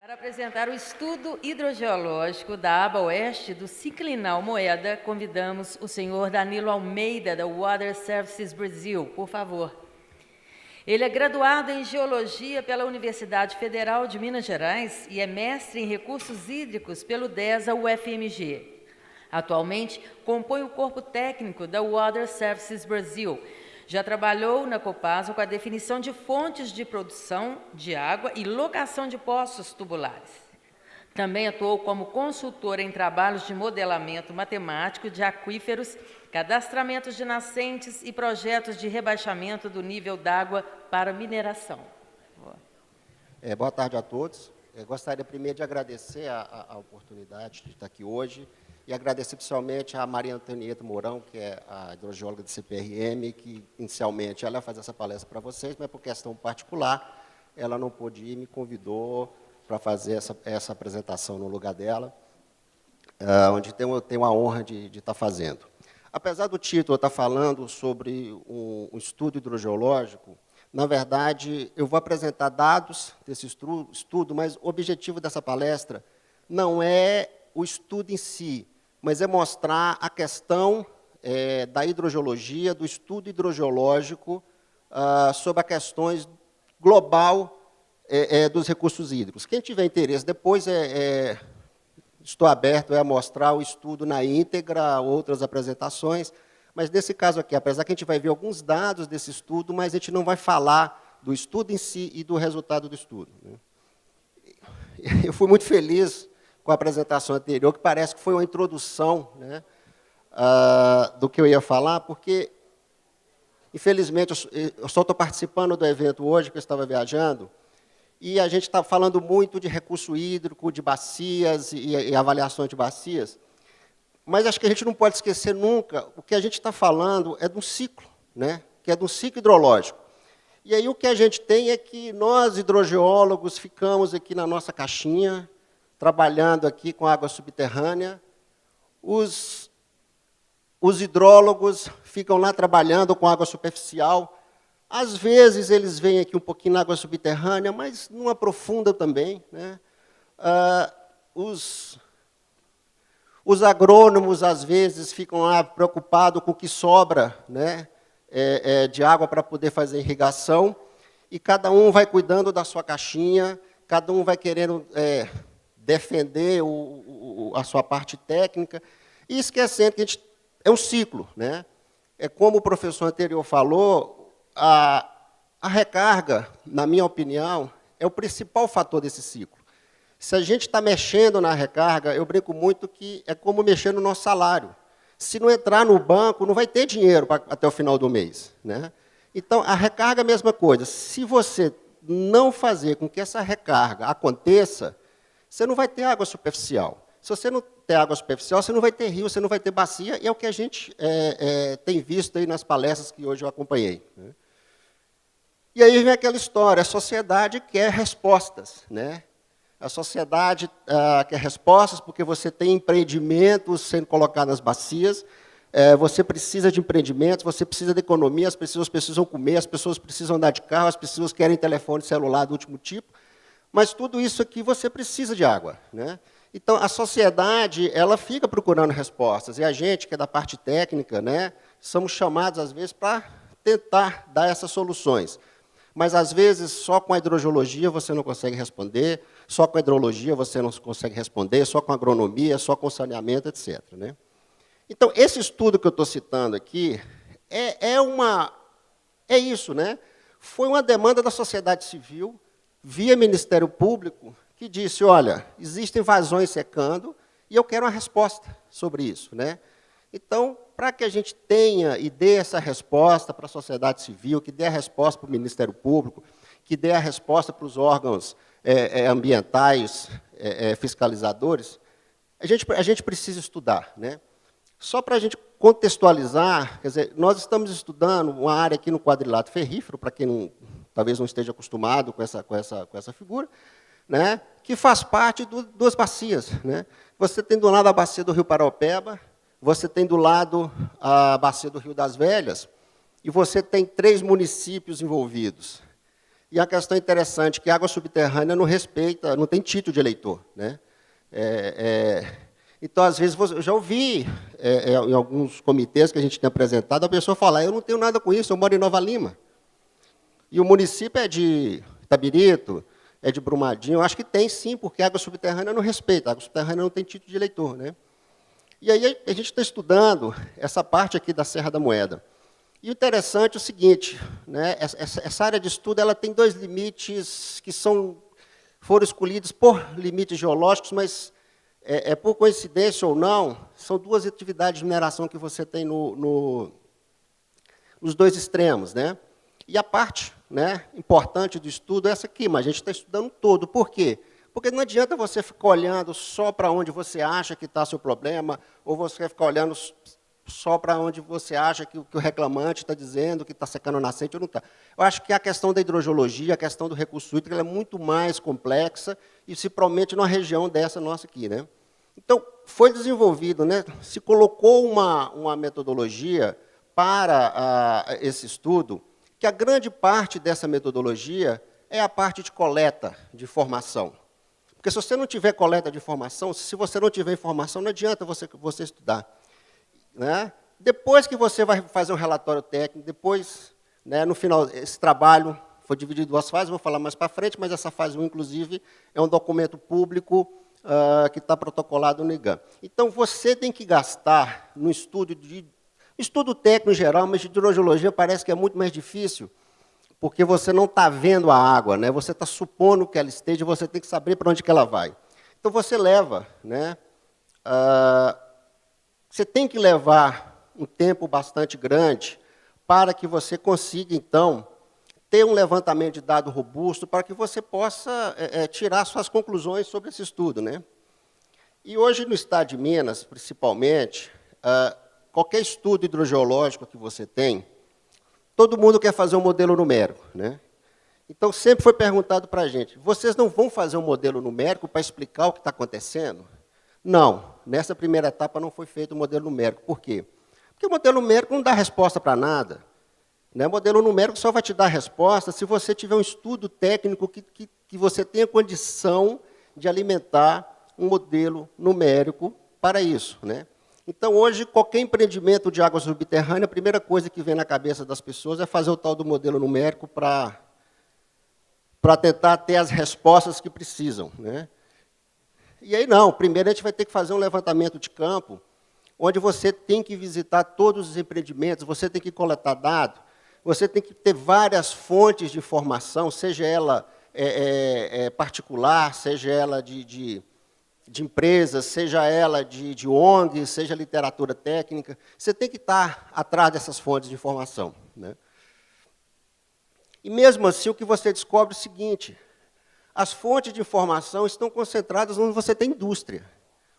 Para apresentar o estudo hidrogeológico da aba oeste do Ciclinal Moeda, convidamos o senhor Danilo Almeida, da Water Services Brasil, por favor. Ele é graduado em Geologia pela Universidade Federal de Minas Gerais e é mestre em Recursos Hídricos pelo DESA UFMG. Atualmente, compõe o corpo técnico da Water Services Brasil. Já trabalhou na Copasa com a definição de fontes de produção de água e locação de poços tubulares. Também atuou como consultor em trabalhos de modelamento matemático de aquíferos, cadastramentos de nascentes e projetos de rebaixamento do nível d'água para mineração. Boa tarde a todos. Gostaria primeiro de agradecer a oportunidade de estar aqui hoje e agradecer principalmente a Maria Antonieta Mourão, que é a hidrogeóloga do CPRM, que inicialmente ela ia fazer essa palestra para vocês, mas por questão particular ela não pôde ir, me convidou para fazer essa apresentação no lugar dela, onde tenho a honra de estar fazendo. Apesar do título estar falando sobre um estudo hidrogeológico, na verdade, eu vou apresentar dados desse estudo, mas o objetivo dessa palestra não é o estudo em si, mas é mostrar a questão da hidrogeologia, do estudo hidrogeológico sobre as questões global dos recursos hídricos. Quem tiver interesse, depois estou aberto a mostrar o estudo na íntegra, outras apresentações, mas nesse caso aqui, apesar que a gente vai ver alguns dados desse estudo, mas a gente não vai falar do estudo em si e do resultado do estudo. Eu fui muito feliz com a apresentação anterior, que parece que foi uma introdução, né, do que eu ia falar, porque, infelizmente, eu só estou participando do evento hoje, que eu estava viajando, e a gente está falando muito de recurso hídrico, de bacias e avaliações de bacias, mas acho que a gente não pode esquecer nunca, o que a gente está falando é de um ciclo, né, que é de um ciclo hidrológico. E aí o que a gente tem é que nós, hidrogeólogos, ficamos aqui na nossa caixinha, trabalhando aqui com água subterrânea, os hidrólogos ficam lá trabalhando com água superficial. Às vezes eles vêm aqui um pouquinho na água subterrânea, mas não aprofundam também, né? Os agrônomos, às vezes, ficam lá preocupados com o que sobra, né, de água para poder fazer irrigação, e cada um vai cuidando da sua caixinha, cada um vai querendo defender a sua parte técnica, e esquecendo que é um ciclo, né? Como o professor anterior falou, a recarga, na minha opinião, é o principal fator desse ciclo. Se a gente está mexendo na recarga, eu brinco muito que é como mexer no nosso salário. Se não entrar no banco, não vai ter dinheiro até o final do mês, né? Então, a recarga é a mesma coisa. Se você não fazer com que essa recarga aconteça, você não vai ter água superficial. Se você não ter água superficial, você não vai ter rio, você não vai ter bacia, e é o que a gente tem visto aí nas palestras que hoje eu acompanhei, né? E aí vem aquela história, a sociedade quer respostas, né? A sociedade quer respostas porque você tem empreendimentos sendo colocados nas bacias, você precisa de empreendimentos, você precisa de economia, as pessoas precisam comer, as pessoas precisam andar de carro, as pessoas querem telefone celular do último tipo, mas tudo isso aqui você precisa de água, né? Então, a sociedade ela fica procurando respostas, e a gente, que é da parte técnica, né, somos chamados, às vezes, para tentar dar essas soluções. Mas, às vezes, só com a hidrogeologia você não consegue responder, só com a hidrologia você não consegue responder, só com a agronomia, só com saneamento, etc., né? Então, esse estudo que eu estou citando aqui é isso, né? Foi uma demanda da sociedade civil, via Ministério Público, que disse, olha, existem vazões secando e eu quero uma resposta sobre isso, né? Então, para que a gente tenha e dê essa resposta para a sociedade civil, que dê a resposta para o Ministério Público, que dê a resposta para os órgãos ambientais, fiscalizadores, a gente precisa estudar, né? Só para a gente contextualizar, quer dizer, nós estamos estudando uma área aqui no quadrilátero ferrífero, para quem talvez não esteja acostumado com essa figura, né, que faz parte de duas bacias, né? Você tem do lado a bacia do Rio Paraopeba, você tem do lado a bacia do Rio das Velhas, e você tem 3 municípios envolvidos. E a questão interessante é que a água subterrânea não respeita, não tem título de eleitor, né? Então, às vezes, eu já ouvi, em alguns comitês que a gente tem apresentado, a pessoa falar, eu não tenho nada com isso, eu moro em Nova Lima. E o município é de Itabirito, é de Brumadinho, eu acho que tem sim, porque a água subterrânea não respeita, a água subterrânea não tem título de eleitor, né? E aí a gente está estudando essa parte aqui da Serra da Moeda. E o interessante é o seguinte, né, essa área de estudo ela tem 2 limites que foram escolhidos por limites geológicos, mas, por coincidência ou não, são 2 atividades de mineração que você tem nos 2 extremos, né? E a parte, né, importante do estudo é essa aqui, mas a gente está estudando todo. Por quê? Porque não adianta você ficar olhando só para onde você acha que está seu problema, ou você ficar olhando só para onde você acha que o reclamante está dizendo que está secando a nascente ou não está. Eu acho que a questão da hidrogeologia, a questão do recurso hídrico, ela é muito mais complexa e se promete numa região dessa nossa aqui, né? Então, foi desenvolvido, né, se colocou uma metodologia para esse estudo, que a grande parte dessa metodologia é a parte de coleta de informação. Porque se você não tiver coleta de informação, se você não tiver informação, não adianta você estudar. Né? Depois que você vai fazer um relatório técnico, depois, né, no final, esse trabalho foi dividido em 2 fases, vou falar mais para frente, mas essa fase 1, inclusive, é um documento público que está protocolado no IGAM. Então, você tem que gastar no estudo técnico em geral, mas de hidrogeologia parece que é muito mais difícil, porque você não está vendo a água, né? Você está supondo que ela esteja, você tem que saber para onde que ela vai. Então, você leva, né, você tem que levar um tempo bastante grande para que você consiga, então, ter um levantamento de dado robusto para que você possa tirar suas conclusões sobre esse estudo, né? E hoje, no estado de Minas, principalmente, qualquer estudo hidrogeológico que você tem, todo mundo quer fazer um modelo numérico, né? Então, sempre foi perguntado para a gente, vocês não vão fazer um modelo numérico para explicar o que está acontecendo? Não, nessa primeira etapa não foi feito o modelo numérico. Por quê? Porque o modelo numérico não dá resposta para nada. Né? O modelo numérico só vai te dar resposta se você tiver um estudo técnico que você tenha condição de alimentar um modelo numérico para isso, né? Então, hoje, qualquer empreendimento de água subterrânea, a primeira coisa que vem na cabeça das pessoas é fazer o tal do modelo numérico para tentar ter as respostas que precisam, né? E aí, não. Primeiro, a gente vai ter que fazer um levantamento de campo, onde você tem que visitar todos os empreendimentos, você tem que coletar dados, você tem que ter várias fontes de informação, seja ela particular, seja ela de empresas, seja ela de ONG, seja literatura técnica. Você tem que estar atrás dessas fontes de informação, né? E, mesmo assim, o que você descobre é o seguinte, as fontes de informação estão concentradas onde você tem indústria,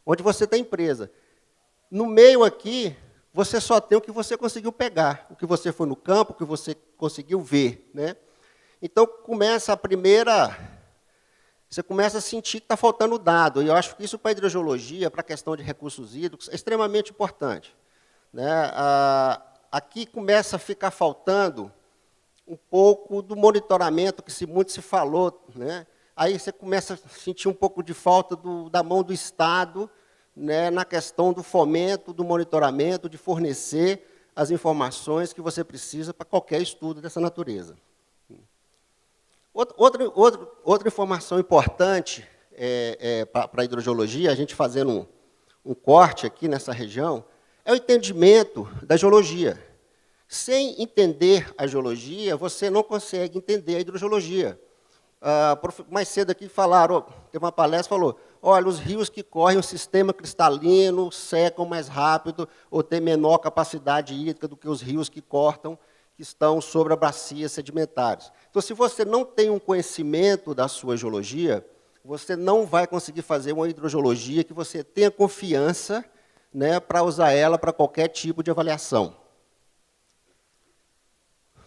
onde você tem empresa. No meio aqui, você só tem o que você conseguiu pegar, o que você foi no campo, o que você conseguiu ver, né? Então, você começa a sentir que está faltando dado. E eu acho que isso, para a hidrogeologia, para a questão de recursos hídricos, é extremamente importante, né? Aqui começa a ficar faltando um pouco do monitoramento que muito se falou, né? Aí você começa a sentir um pouco de falta da mão do Estado, né, na questão do fomento, do monitoramento, de fornecer as informações que você precisa para qualquer estudo dessa natureza. Outra informação importante para a hidrogeologia, a gente fazendo um corte aqui nessa região, é o entendimento da geologia. Sem entender a geologia, você não consegue entender a hidrogeologia. Mais cedo aqui falaram, teve uma palestra, falou, olha, os rios que correm o sistema cristalino secam mais rápido ou têm menor capacidade hídrica do que os rios que cortam, que estão sobre as bacias sedimentares. Então, se você não tem um conhecimento da sua geologia, você não vai conseguir fazer uma hidrogeologia que você tenha confiança, né, para usar ela para qualquer tipo de avaliação.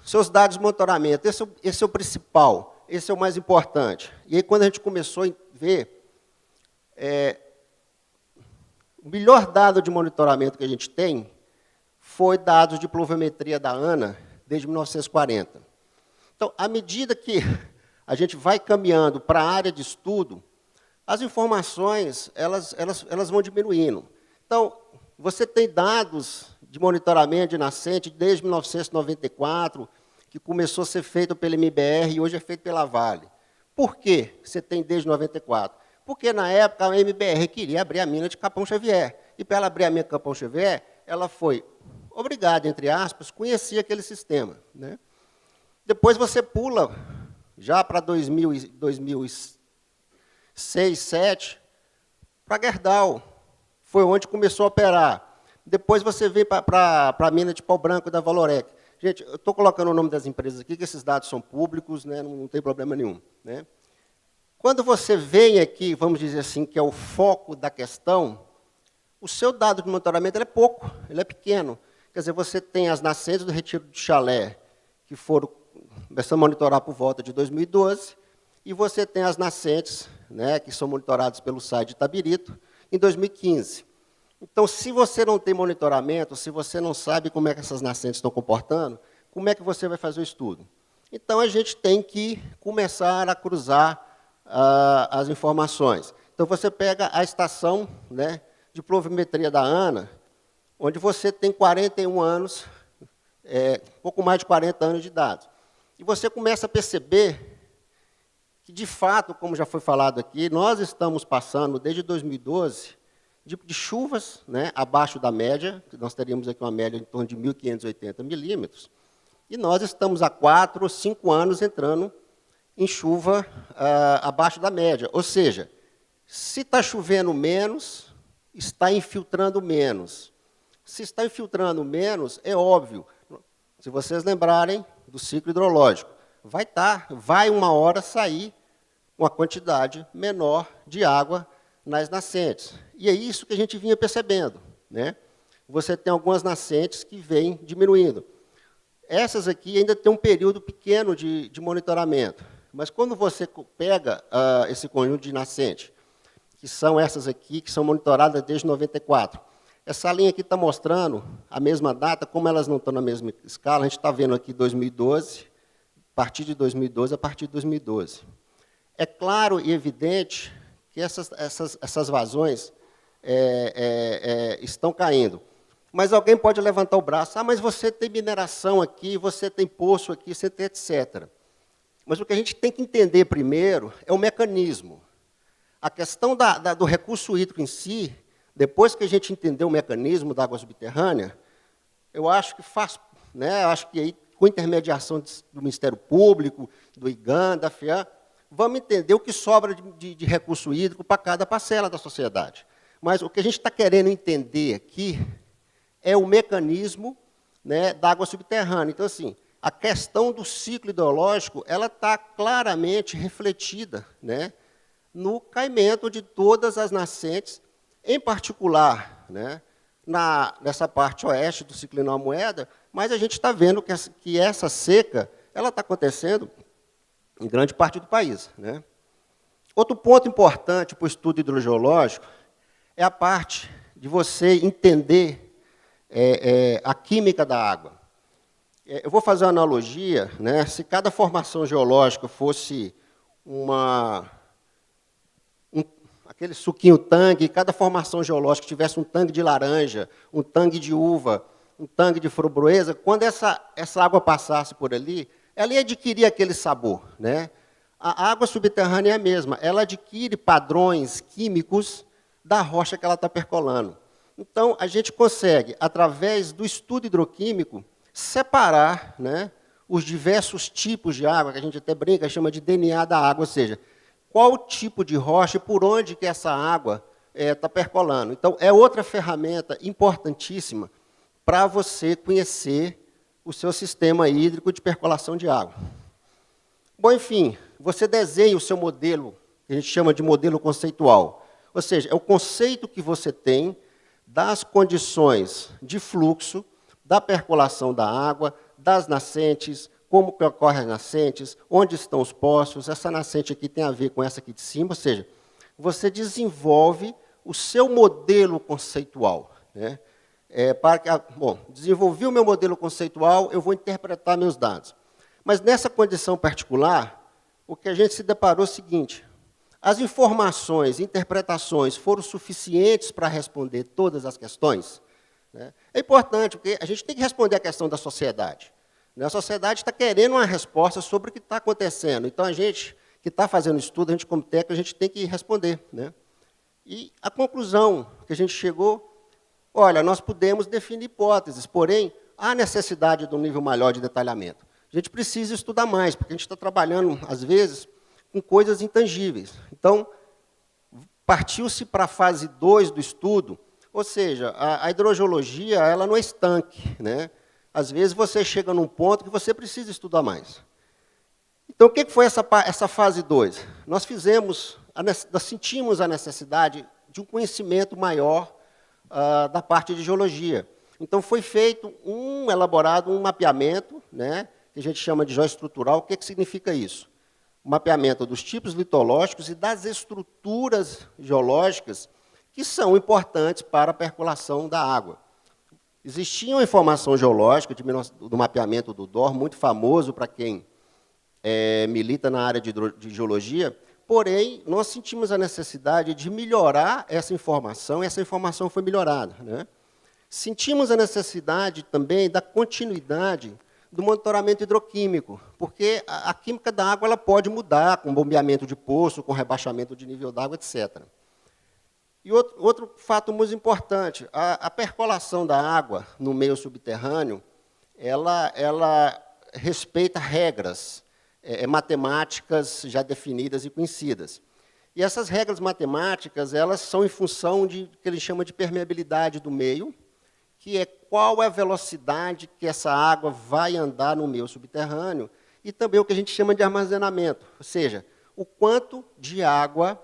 Seus dados de monitoramento, esse é o principal. Esse é o mais importante. E aí, quando a gente começou a ver, o melhor dado de monitoramento que a gente tem foi dados de pluviometria da ANA desde 1940. Então, à medida que a gente vai caminhando para a área de estudo, as informações elas vão diminuindo. Então, você tem dados de monitoramento de nascente desde 1994, que começou a ser feito pela MBR e hoje é feito pela Vale. Por que você tem desde 94? Porque, na época, a MBR queria abrir a mina de Capão Xavier. E, para ela abrir a mina de Capão Xavier, ela foi obrigada, entre aspas, a conhecer aquele sistema, né? Depois você pula, já para 2006, 2007, para Gerdau. Foi onde começou a operar. Depois você vem para a mina de Pau Branco da Valorec. Gente, eu estou colocando o nome das empresas aqui, que esses dados são públicos, né, não tem problema nenhum, né? Quando você vem aqui, vamos dizer assim, que é o foco da questão, o seu dado de monitoramento ele é pouco, ele é pequeno. Quer dizer, você tem as nascentes do Retiro do Chalé, que foram começando a monitorar por volta de 2012, e você tem as nascentes, né, que são monitoradas pelo site de Itabirito, em 2015. Então, se você não tem monitoramento, se você não sabe como é que essas nascentes estão comportando, como é que você vai fazer o estudo? Então, a gente tem que começar a cruzar as informações. Então, você pega a estação, né, de pluviometria da ANA, onde você tem 41 anos, pouco mais de 40 anos de idade. E você começa a perceber que, de fato, como já foi falado aqui, nós estamos passando, desde 2012, de chuvas, né, abaixo da média, nós teríamos aqui uma média em torno de 1.580 milímetros, e nós estamos há 4 ou 5 anos entrando em chuva abaixo da média. Ou seja, se está chovendo menos, está infiltrando menos. Se está infiltrando menos, é óbvio, se vocês lembrarem do ciclo hidrológico, vai uma hora sair uma quantidade menor de água nas nascentes. E é isso que a gente vinha percebendo, né? Você tem algumas nascentes que vêm diminuindo. Essas aqui ainda tem um período pequeno de monitoramento, mas quando você pega esse conjunto de nascentes, que são essas aqui, que são monitoradas desde 94, essa linha aqui está mostrando a mesma data, como elas não estão na mesma escala, a gente está vendo aqui 2012, a partir de 2012. É claro e evidente que essas vazões estão caindo. Mas alguém pode levantar o braço, mas você tem mineração aqui, você tem poço aqui, você tem etc. Mas o que a gente tem que entender primeiro é o mecanismo. A questão do recurso hídrico em si, depois que a gente entender o mecanismo da água subterrânea, eu acho que acho que aí, com intermediação do Ministério Público, do IGAN, da FEAM, vamos entender o que sobra de recurso hídrico para cada parcela da sociedade. Mas o que a gente está querendo entender aqui é o mecanismo, né, da água subterrânea. Então, assim, a questão do ciclo hidrológico ela está claramente refletida, né, no caimento de todas as nascentes, em particular, né, nessa parte oeste do ciclinal Moeda, mas a gente está vendo que essa seca ela está acontecendo em grande parte do país, né? Outro ponto importante para o estudo hidrogeológico é a parte de você entender a química da água. Eu vou fazer uma analogia, né? Se cada formação geológica fosse aquele suquinho tangue, cada formação geológica tivesse um tangue de laranja, um tangue de uva, um tangue de framboesa, quando essa água passasse por ali, ela ia adquirir aquele sabor, né? A água subterrânea é a mesma, ela adquire padrões químicos da rocha que ela está percolando. Então, a gente consegue, através do estudo hidroquímico, separar, né, os diversos tipos de água, que a gente até brinca, chama de DNA da água, ou seja, qual tipo de rocha e por onde que essa água está percolando. Então, é outra ferramenta importantíssima para você conhecer o seu sistema hídrico de percolação de água. Bom, enfim, você desenha o seu modelo, que a gente chama de modelo conceitual. Ou seja, é o conceito que você tem das condições de fluxo, da percolação da água, das nascentes, como que ocorrem as nascentes, onde estão os poços, essa nascente aqui tem a ver com essa aqui de cima, ou seja, você desenvolve o seu modelo conceitual, né? Desenvolvi o meu modelo conceitual, eu vou interpretar meus dados. Mas nessa condição particular, o que a gente se deparou é o seguinte: as informações, interpretações foram suficientes para responder todas as questões? Né? É importante, porque a gente tem que responder a questão da sociedade. Né? A sociedade está querendo uma resposta sobre o que está acontecendo. Então, a gente que está fazendo estudo, a gente como técnico, a gente tem que responder. Né? E a conclusão que a gente chegou, olha, nós podemos definir hipóteses, porém, há necessidade de um nível maior de detalhamento. A gente precisa estudar mais, porque a gente está trabalhando, às vezes, com coisas intangíveis. Então, partiu-se para a fase 2 do estudo, ou seja, a hidrogeologia ela não é estanque. Né? Às vezes, você chega num ponto que você precisa estudar mais. Então, o que foi essa fase 2? Nós sentimos a necessidade de um conhecimento maior da parte de geologia. Então, foi feito elaborado um mapeamento, né, que a gente chama de geoestrutural. O que significa isso? O mapeamento dos tipos litológicos e das estruturas geológicas que são importantes para a percolação da água. Existia uma informação geológica do mapeamento do DOR, muito famoso para quem milita na área de geologia, porém, nós sentimos a necessidade de melhorar essa informação, e essa informação foi melhorada. Né? Sentimos a necessidade também da continuidade do monitoramento hidroquímico, porque a química da água ela pode mudar com bombeamento de poço, com rebaixamento de nível d'água, etc. E outro fato muito importante, a percolação da água no meio subterrâneo, ela respeita regras matemáticas já definidas e conhecidas. E essas regras matemáticas elas são em função de que ele chama de permeabilidade do meio, que é qual é a velocidade que essa água vai andar no meio subterrâneo, e também o que a gente chama de armazenamento, ou seja, o quanto de água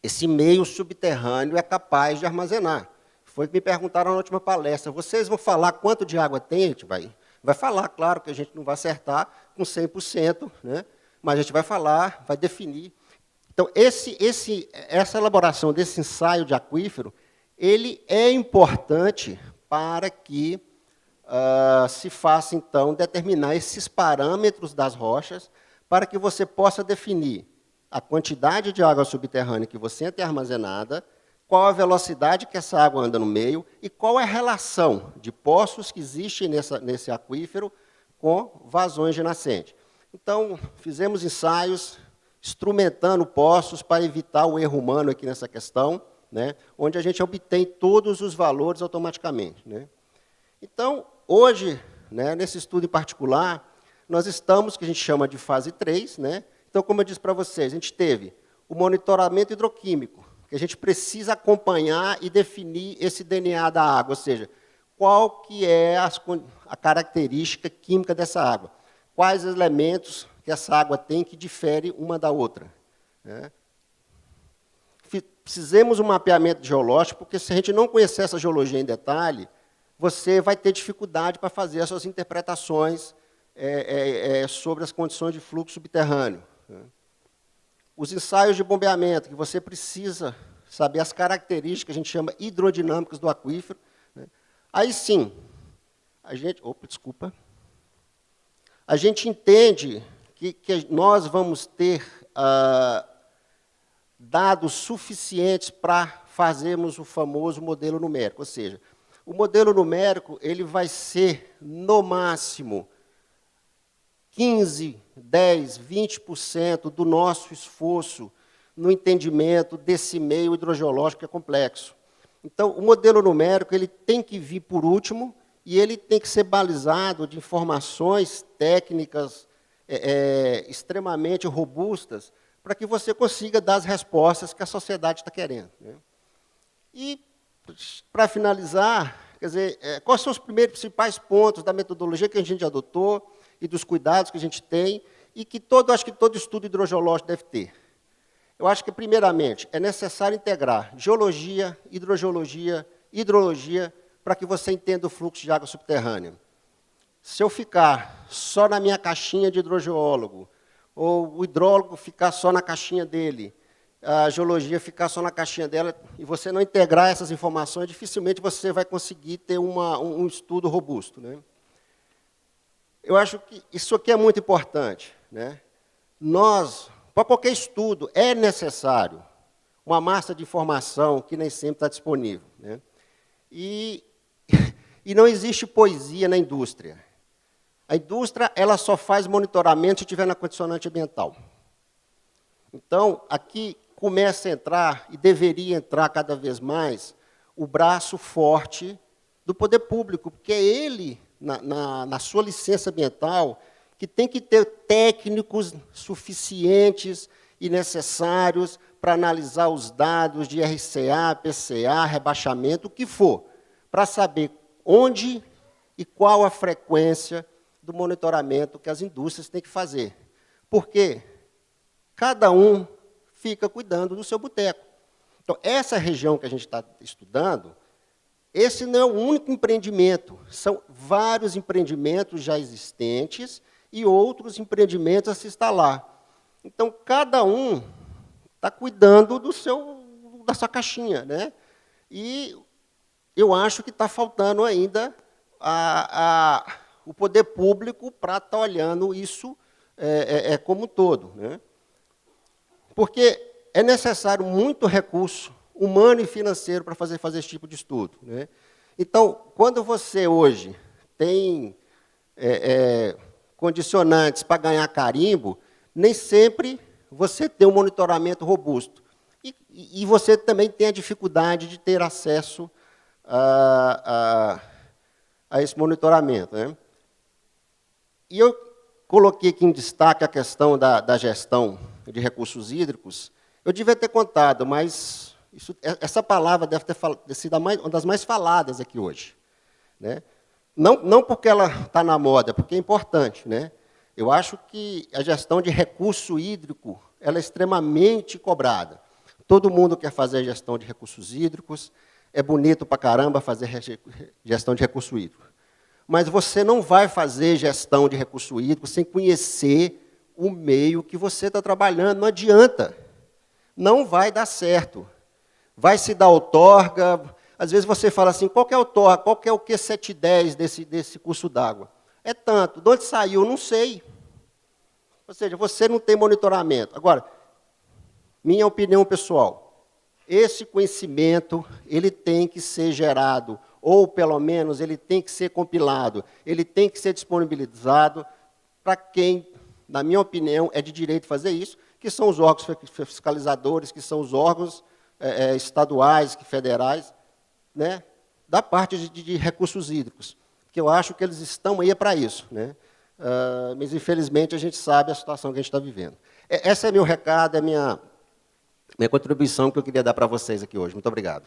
esse meio subterrâneo é capaz de armazenar. Foi o que me perguntaram na última palestra. Vocês vão falar quanto de água tem? A gente vai falar, claro que a gente não vai acertar com 100%, né? Mas a gente vai falar, vai definir. Então, essa elaboração desse ensaio de aquífero, ele é importante para que se faça, então, determinar esses parâmetros das rochas, para que você possa definir a quantidade de água subterrânea que você tem armazenada, qual a velocidade que essa água anda no meio e qual é a relação de poços que existem nesse aquífero com vazões de nascente. Então, fizemos ensaios instrumentando poços para evitar o erro humano aqui nessa questão, né, onde a gente obtém todos os valores automaticamente. Né. Então, hoje, né, nesse estudo em particular, nós estamos, que a gente chama de fase 3. Né. Então, como eu disse para vocês, a gente teve o monitoramento hidroquímico, que a gente precisa acompanhar e definir esse DNA da água, ou seja, qual que é a característica química dessa água, quais os elementos que essa água tem que difere uma da outra. Né? Fizemos um mapeamento geológico, porque se a gente não conhecer essa geologia em detalhe, você vai ter dificuldade para fazer as suas interpretações sobre as condições de fluxo subterrâneo. Né? Os ensaios de bombeamento, que você precisa saber as características, que a gente chama hidrodinâmicas do aquífero. Né? Aí sim, a gente entende que nós vamos ter dados suficientes para fazermos o famoso modelo numérico. Ou seja, o modelo numérico ele vai ser, no máximo, 15%, 10%, 20% do nosso esforço no entendimento desse meio hidrogeológico que é complexo. Então, o modelo numérico ele tem que vir por último e ele tem que ser balizado de informações técnicas extremamente robustas para que você consiga dar as respostas que a sociedade está querendo. Né? E, para finalizar, quer dizer, quais são os principais pontos da metodologia que a gente adotou e dos cuidados que a gente tem, e que acho que todo estudo hidrogeológico deve ter. Eu acho que, primeiramente, é necessário integrar geologia, hidrogeologia, hidrologia, para que você entenda o fluxo de água subterrânea. Se eu ficar só na minha caixinha de hidrogeólogo, ou o hidrólogo ficar só na caixinha dele, a geologia ficar só na caixinha dela, e você não integrar essas informações, dificilmente você vai conseguir ter um estudo robusto. Né? eu acho que isso aqui é muito importante, né? Nós, para qualquer estudo, é necessário uma massa de informação que nem sempre está disponível, né? E não existe poesia na indústria. A indústria ela só faz monitoramento se estiver na condicionante ambiental. Então, aqui começa a entrar, e deveria entrar cada vez mais, o braço forte do poder público, porque é ele, na sua licença ambiental, que tem que ter técnicos suficientes e necessários para analisar os dados de RCA, PCA, rebaixamento, o que for, para saber onde e qual a frequência do monitoramento que as indústrias têm que fazer. Porque cada um fica cuidando do seu boteco. Então, essa região que a gente está estudando, esse não é o único empreendimento, são vários empreendimentos já existentes e outros empreendimentos a se instalar. Então, cada um está cuidando da sua caixinha, né? E eu acho que está faltando ainda o poder público para estar olhando isso como um todo, né? Porque é necessário muito recurso humano e financeiro para fazer esse tipo de estudo, né? Então, quando você hoje tem condicionantes para ganhar carimbo, nem sempre você tem um monitoramento robusto. E você também tem a dificuldade de ter acesso a esse monitoramento, né? E eu coloquei aqui em destaque a questão da gestão de recursos hídricos. Eu devia ter contado, mas essa palavra deve ter sido uma das mais faladas aqui hoje, né? Não porque ela está na moda, porque é importante, né? Eu acho que a gestão de recurso hídrico ela é extremamente cobrada. Todo mundo quer fazer gestão de recursos hídricos, é bonito para caramba fazer gestão de recurso hídrico. Mas você não vai fazer gestão de recurso hídrico sem conhecer o meio que você está trabalhando. Não adianta. Não vai dar certo. Vai se dar outorga. Às vezes você fala assim, qual que é a outorga? Qual que é o Q710 desse curso d'água? É tanto. De onde saiu? Não sei. Ou seja, você não tem monitoramento. Agora, minha opinião pessoal, esse conhecimento ele tem que ser gerado, ou pelo menos ele tem que ser compilado, ele tem que ser disponibilizado para quem, na minha opinião, é de direito fazer isso, que são os órgãos fiscalizadores, que são os órgãos estaduais, federais, né, da parte de recursos hídricos, que eu acho que eles estão aí para isso, né? Mas, infelizmente, a gente sabe a situação que a gente está vivendo. Esse é meu recado, é minha contribuição que eu queria dar para vocês aqui hoje. Muito obrigado.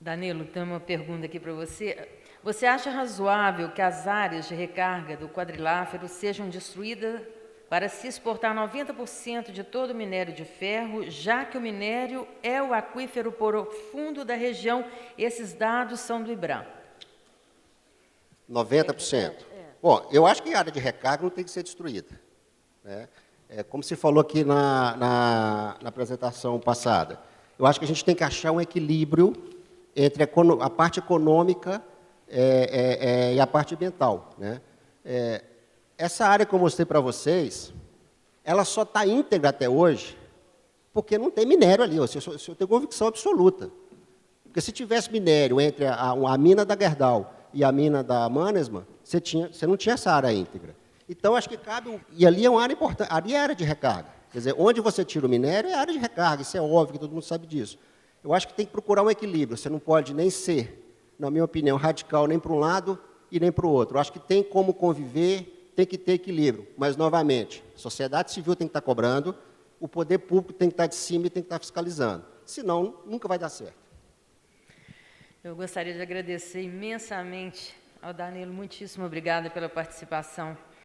Danilo, tem uma pergunta aqui para você. Você acha razoável que as áreas de recarga do quadrilátero sejam destruídas para se exportar 90% de todo o minério de ferro, já que o minério é o aquífero profundo da região? Esses dados são do IBRAM. 90%. Bom, eu acho que a área de recarga não tem que ser destruída, né? Como se falou aqui na apresentação passada, eu acho que a gente tem que achar um equilíbrio entre a parte econômica e a parte ambiental, né? Essa área que eu mostrei para vocês, ela só está íntegra até hoje porque não tem minério ali. Eu tenho convicção absoluta. Porque se tivesse minério entre a mina da Gerdau e a mina da Mannesmann, você não tinha essa área íntegra. Então, acho que cabe... E ali é uma área importante. Ali é a área de recarga. Quer dizer, onde você tira o minério é a área de recarga. Isso é óbvio, que todo mundo sabe disso. Eu acho que tem que procurar um equilíbrio. Você não pode nem ser, na minha opinião, radical nem para um lado e nem para o outro. Eu acho que tem como conviver, tem que ter equilíbrio. Mas, novamente, a sociedade civil tem que estar cobrando, o poder público tem que estar de cima e tem que estar fiscalizando. Senão, nunca vai dar certo. Eu gostaria de agradecer imensamente ao Danilo. Muitíssimo obrigada pela participação.